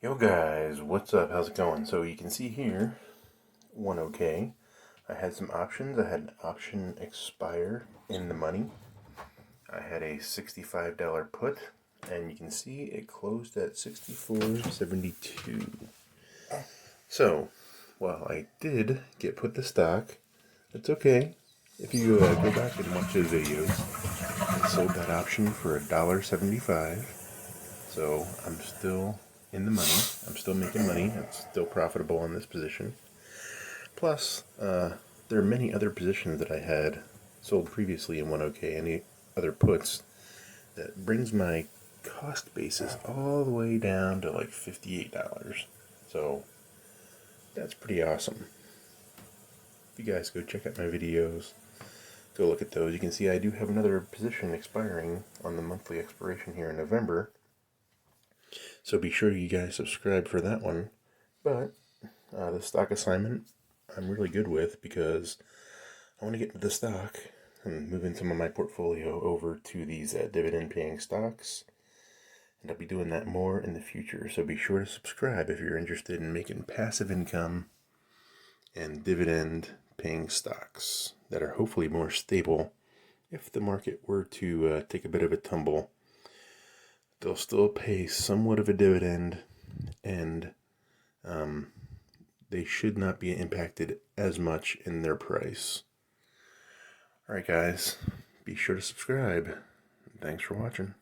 Yo guys, what's up? How's it going? So you can see here, one OK. I had some options. I had an option expire in the money. I had a $65 put, and you can see it closed at $64.72. So, while I did get put the stock, it's okay. If you go back and watch those videos, I sold that option for $1.75. So I'm still in the money. I'm still making money. It's still profitable on this position. Plus, there are many other positions that I had sold previously in 1OK, any other puts, that brings my cost basis all the way down to like $58. So that's pretty awesome. If you guys go check out my videos, go look at those. You can see I do have another position expiring on the monthly expiration here in November. So be sure you guys subscribe for that one. But the stock assignment I'm really good with because I want to get into the stock and moving some of my portfolio over to these dividend paying stocks. And I'll be doing that more in the future. So be sure to subscribe if you're interested in making passive income and dividend paying stocks that are hopefully more stable. If the market were to take a bit of a tumble, they'll still pay somewhat of a dividend, and they should not be impacted as much in their price. Alright guys, be sure to subscribe. Thanks for watching.